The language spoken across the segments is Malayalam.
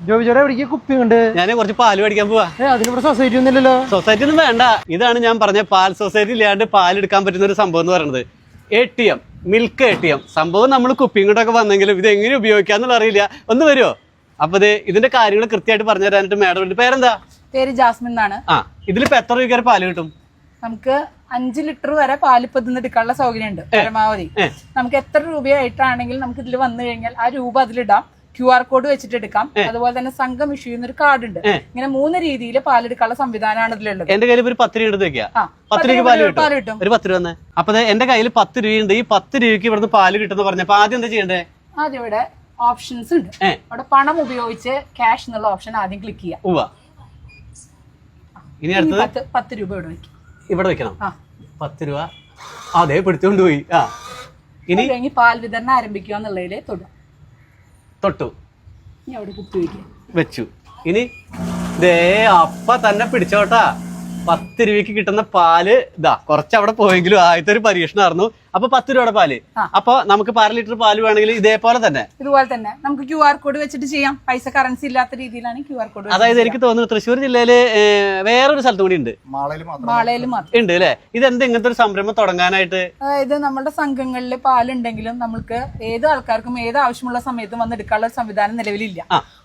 ജോബിച്ചോടെ എവിടേക്ക് കുപ്പി ഉണ്ട്? ഞാൻ കുറച്ച് പാല് മേടിക്കാൻ പോവാ. അതിനിവിടെ സൊസൈറ്റി ഒന്നുമില്ലല്ലോ. സൊസൈറ്റി ഒന്നും വേണ്ട. ഇതാണ് ഞാൻ പറഞ്ഞ പാൽ സൊസൈറ്റി ഇല്ലാണ്ട് പാലെടുക്കാൻ പറ്റുന്ന ഒരു സംഭവം എന്ന് പറയുന്നത്. ATM, milk ATM. സംഭവം നമ്മൾ കുപ്പിയും കൊണ്ടൊക്കെ വന്നെങ്കിലും ഇത് എങ്ങനെ ഉപയോഗിക്കാന്നുള്ള അറിയില്ല. ഒന്ന് വരുമോ? അപ്പൊ ഇതിന്റെ കാര്യങ്ങൾ കൃത്യമായിട്ട് പറഞ്ഞു തരാനായിട്ട് മാഡം. പേരെന്താ? പേര് ജാസ്മിൻ എന്നാണ്. ഇതിലിപ്പോ എത്ര രൂപ പാല് കിട്ടും? നമുക്ക് 5 ലിറ്റർ വരെ പാല് ഇപ്പൊ എടുക്കാനുള്ള സൗകര്യം ഉണ്ട് പരമാവധി. നമുക്ക് എത്ര രൂപയായിട്ടാണെങ്കിലും നമുക്ക് ഇതിൽ വന്നു കഴിഞ്ഞാൽ ആ രൂപ അതിലിടാം. QR കോഡ് വെച്ചിട്ട് എടുക്കാം. അതുപോലെ തന്നെ സംഘം ഇഷ്യൂ ചെയ്യുന്ന ഒരു കാർഡ് ഉണ്ട്. ഇങ്ങനെ 3 രീതിയിൽ പാലെടുക്കാനുള്ള സംവിധാനമാണ് ഇതിലുള്ളത്. എന്റെ കയ്യിൽ ഒരു 10 രൂപ വെക്കാം. 10 രൂപ പാല് കിട്ടും. ഒരു 10 രൂപ തന്നെ. അപ്പൊ എന്റെ കയ്യിൽ 10 രൂപയുണ്ട്. ഈ 10 രൂപയ്ക്ക് ഇവിടുന്ന് പാല് കിട്ടുന്ന പറഞ്ഞപ്പോ ആദ്യം എന്താ ചെയ്യണ്ടേ? ആദ്യം ഇവിടെ ഓപ്ഷൻസ് ഉണ്ട്. അവിടെ പണം ഉപയോഗിച്ച് ക്യാഷ് എന്നുള്ള ഓപ്ഷൻ ആദ്യം ക്ലിക്ക് ചെയ്യാം. ഇനി അടുത്തത് 10 രൂപ ഇവിടെ വെക്കും. ഇവിടെ വെക്കണം. 10 രൂപ അതെ പിടിച്ചോണ്ട് പോയി. ഇനി പാൽ വിതരണം ആരംഭിക്കുക എന്നുള്ളതിൽ തൊട്ടു ഇനി അവിടെ കുപ്പി വെച്ചു. ഇനി ദേ അപ്പ തന്നെ പിടിച്ചോട്ടാ. 10 രൂപയ്ക്ക് കിട്ടുന്ന പാല് ഇതാ കുറച്ച് അവിടെ പോയെങ്കിലും ആദ്യത്തെ ഒരു പരീക്ഷണമായിരുന്നു. അപ്പൊ 10 രൂപയുടെ പാല്. അപ്പൊ നമുക്ക് 1/2 ലിറ്റർ പാല് വേണമെങ്കിൽ ഇതുപോലെ തന്നെ നമുക്ക് QR കോഡ് വെച്ചിട്ട് ചെയ്യാം. പൈസ കറൻസി ഇല്ലാത്ത രീതിയിലാണ് QR കോഡ്. അതായത് എനിക്ക് തോന്നുന്നു തൃശ്ശൂർ ജില്ലയില് വേറൊരു സ്ഥലത്തും കൂടി ഉണ്ട്. മാളയിൽ മാത്രം ഉണ്ട് അല്ലെ? ഇതെന്ത് ഇങ്ങനത്തെ ഒരു സംരംഭം തുടങ്ങാനായിട്ട്? അതായത് നമ്മുടെ സംഘങ്ങളിൽ പാലുണ്ടെങ്കിലും നമുക്ക് ഏത് ആൾക്കാർക്കും ഏത് ആവശ്യമുള്ള സമയത്തും വന്ന് എടുക്കാനുള്ള ഒരു സംവിധാനം നിലവിലില്ല.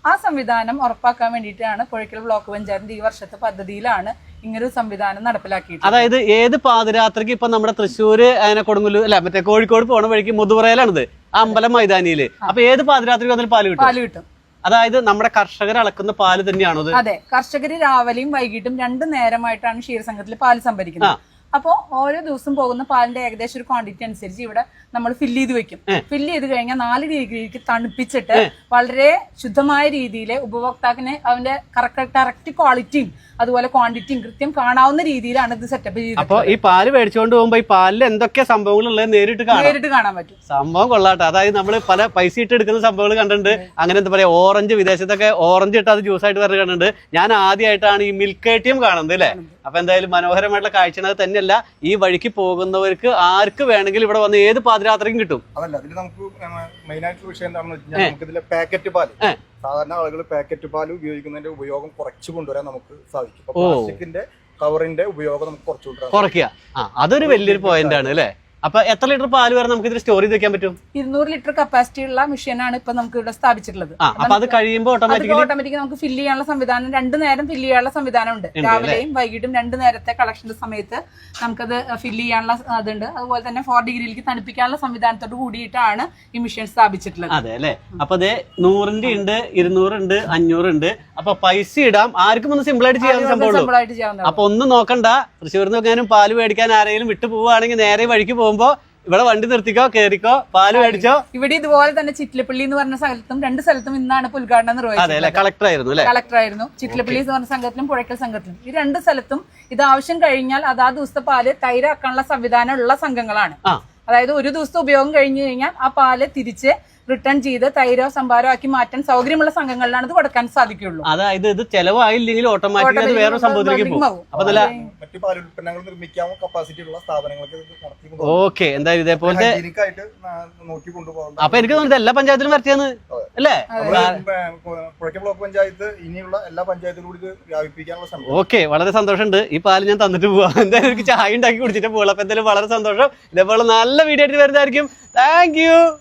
ആ സംവിധാനം ഉറപ്പാക്കാൻ വേണ്ടിയിട്ടാണ് പുഴയ്ക്കൽ ബ്ലോക്ക് പഞ്ചായത്തിന്റെ ഈ വർഷത്തെ പദ്ധതിയിലാണ് ഇങ്ങനൊരു സംവിധാനം നടപ്പിലാക്കിയിട്ട്. അതായത് ഏത് പാതിരാത്രിക്ക് ഇപ്പൊ നമ്മുടെ തൃശ്ശൂര് കൊടുങ്ങല്ലൂർ അല്ല മറ്റേ കോഴിക്കോട് പോണ വഴിക്ക് മുതുവറയിലാണിത്, അമ്പലം മൈതാനിയില്. അപ്പൊ ഏത് പാതിരാത്രിക്ക് വന്നാലും പാല് കിട്ടും. അതായത് നമ്മുടെ കർഷകർ അളക്കുന്ന പാല് തന്നെയാണോ? അതെ, കർഷകർ രാവിലെയും വൈകിട്ടും 2 നേരമായിട്ടാണ് ക്ഷീരസംഘത്തിൽ പാല് സംഭരിക്കുന്നത്. അപ്പോൾ ഓരോ ദിവസം പോകുന്ന പാലിന്റെ ഏകദേശം ഒരു ക്വാണ്ടിറ്റി അനുസരിച്ച് ഇവിടെ നമ്മൾ ഫില്ല് ചെയ്ത് വെക്കും. ഫില്ല് ചെയ്ത് കഴിഞ്ഞാൽ 4 ഡിഗ്രിക്ക് തണുപ്പിച്ചിട്ട് വളരെ ശുദ്ധമായ രീതിയിൽ ഉപഭോക്താവിന് അവന്റെ കറക്റ്റ് ക്വാളിറ്റിയും അതുപോലെ ക്വാണ്ടിറ്റിയും കൃത്യം കാണാവുന്ന രീതിയിലാണ് ഇത് സെറ്റപ്പ് ചെയ്തത്. അപ്പൊ ഈ പാല് മേടിച്ചുകൊണ്ട് പോകുമ്പോ ഈ പാലിൽ എന്തൊക്കെ സംഭവങ്ങൾ ഉള്ളത് നേരിട്ട് കാണാൻ പറ്റും. സംഭവം കൊള്ളാട്ടെ. അതായത് നമ്മൾ പല പൈസ ഇട്ട് എടുക്കുന്ന സംഭവങ്ങൾ കണ്ടിട്ടുണ്ട്. അങ്ങനെ എന്താ പറയാ, ഓറഞ്ച് വിദേശത്തൊക്കെ ഓറഞ്ച് ഇട്ട് അത് ജ്യൂസ് ആയിട്ട് പറഞ്ഞ് കണ്ടിട്ടുണ്ട്. ഞാൻ ആദ്യമായിട്ടാണ് ഈ മിൽക്ക് ATM കാണുന്നത് അല്ലേ? അപ്പൊ എന്തായാലും മനോഹരമായിട്ടുള്ള കാഴ്ച തന്നെയല്ല, ഈ വഴിക്ക് പോകുന്നവർക്ക് ആർക്ക് വേണമെങ്കിലും ഇവിടെ വന്ന് ഏത് പാതിരാത്രിക്കും കിട്ടും. അതല്ല, അതിൽ നമുക്ക് മെയിൻ ആയിട്ടുള്ള വിഷയം എന്താണെന്ന് വെച്ചാൽ നമുക്ക് ഇതിലെ പാക്കറ്റ് പാല്, സാധാരണ ആളുകൾ പാക്കറ്റ് പാല് ഉപയോഗിക്കുന്നതിന്റെ ഉപയോഗം കുറച്ച് കൊണ്ടുവരാൻ നമുക്ക് സാധിക്കും. പ്ലാസ്റ്റിക്കിന്റെ കവറിന്റെ ഉപയോഗം നമുക്ക് കുറയ്ക്കുക. അതൊരു വലിയൊരു പോയിന്റ് ആണ് അല്ലേ? അപ്പൊ എത്ര ലിറ്റർ പാല് വരെ നമുക്ക് ഇതിൽ സ്റ്റോർ ചെയ്ത് വെക്കാൻ പറ്റും? 200 ലിറ്റർ കപ്പാസിറ്റി ഉള്ള മെഷീനാണ് ഇപ്പൊ നമുക്ക് ഇവിടെ സ്ഥാപിച്ചിട്ടുള്ളത്. അപ്പൊ അത് കഴിയുമ്പോൾ ഓട്ടോമാറ്റിക് നമുക്ക് ഫില്ല് ചെയ്യാനുള്ള സംവിധാനം 2 നേരം ഫില്ല് ചെയ്യാനുള്ള സംവിധാനം ഉണ്ട്. രാവിലെയും വൈകിട്ടും 2 നേരത്തെ കളക്ഷന്റെ സമയത്ത് നമുക്കത് ഫില്ല് ചെയ്യാനുള്ള അതുണ്ട്. അതുപോലെ തന്നെ 4 ഡിഗ്രിയിലേക്ക് തണുപ്പിക്കാനുള്ള സംവിധാനത്തോട് കൂടിയിട്ടാണ് ഈ മെഷീൻ സ്ഥാപിച്ചിട്ടുള്ളത്. അതെ അല്ലെ? അപ്പൊ 100ന്റെ ഉണ്ട്, 200 ഉണ്ട്, 500 ഉണ്ട്. അപ്പൊ പൈസ ഇടാം, ആർക്കും ഒന്ന് സിമ്പിൾ ആയിട്ട് ചെയ്യാൻ സംഭവം. അപ്പൊ ഒന്നും നോക്കണ്ട, തൃശ്ശൂരിൽ നിന്ന് പാല് മേടിക്കാൻ ആരെങ്കിലും വിട്ടു പോവുകയാണെങ്കിൽ നേരെ വഴിക്ക് പോകുമ്പോ ഇവിടെ വണ്ടി നിർത്തിക്കോ, കേറിക്കോ, പാല് മേടിച്ചോ. ഇവിടെ ഇതുപോലെ തന്നെ ചിറ്റിലപ്പള്ളി എന്ന് പറഞ്ഞ സ്ഥലത്തും 2 സ്ഥലത്തും ഇന്നാണ് ഉദ്ഘാടനം നിർവഹിച്ചത്. കളക്ടറായിരുന്നു. ചിറ്റിലപ്പള്ളി എന്ന് പറഞ്ഞ സംഘത്തിലും പുഴയ്ക്കൽ സംഘത്തിലും ഈ 2 സ്ഥലത്തും ഇത് ആവശ്യം കഴിഞ്ഞാൽ അതാ ദിവസത്തെ പാല് തൈരാക്കാനുള്ള സംവിധാനം ഉള്ള സംഘങ്ങളാണ്. അതായത് ഒരു ദിവസത്തെ ഉപയോഗം കഴിഞ്ഞു കഴിഞ്ഞാൽ ആ പാല് തിരിച്ച് റിട്ടേൺ ചെയ്ത് തൈരോ സംഭാരോ ആക്കി മാറ്റാൻ സൗകര്യമുള്ള സംഘങ്ങളിലാണ് ഇത് കൊടുക്കാൻ സാധിക്കുള്ളൂ. അതായത് ഇത് ചെലവായില്ലെങ്കിൽ ഓട്ടോമാറ്റിക്കലി വേറെ സംഭവത്തിലേക്ക് പോകും. മറ്റു പാൽ ഉൽപ്പന്നങ്ങൾ നിർമ്മിക്കാവുന്ന കപ്പാസിറ്റി ഉള്ള സ്ഥാപനങ്ങൾക്ക്. ഓക്കെ, എന്തായാലും ഇതേപോലത്തെ അപ്പൊ എനിക്ക് തോന്നുന്നത് എല്ലാ പഞ്ചായത്തിലും വരച്ചെന്ന് അല്ലേ? പുഴയ്ക്കൽ ബ്ലോക്ക് പഞ്ചായത്ത് ഇനിയുള്ള എല്ലാ പഞ്ചായത്തിലും കൂടി വ്യാപിപ്പിക്കാനുള്ള ശ്രമം. ഓക്കെ, വളരെ സന്തോഷമുണ്ട്. ഈ പാല് ഞാൻ തന്നിട്ട് പോവാം. എന്തായാലും എനിക്ക് ചായ ഉണ്ടാക്കി കുടിച്ചിട്ട് പോകാം. അപ്പൊ എന്തായാലും വളരെ സന്തോഷം. ഇതേപോലെ നല്ല വീഡിയോ ആയിട്ട് വരുന്നതായിരിക്കും. Thank you.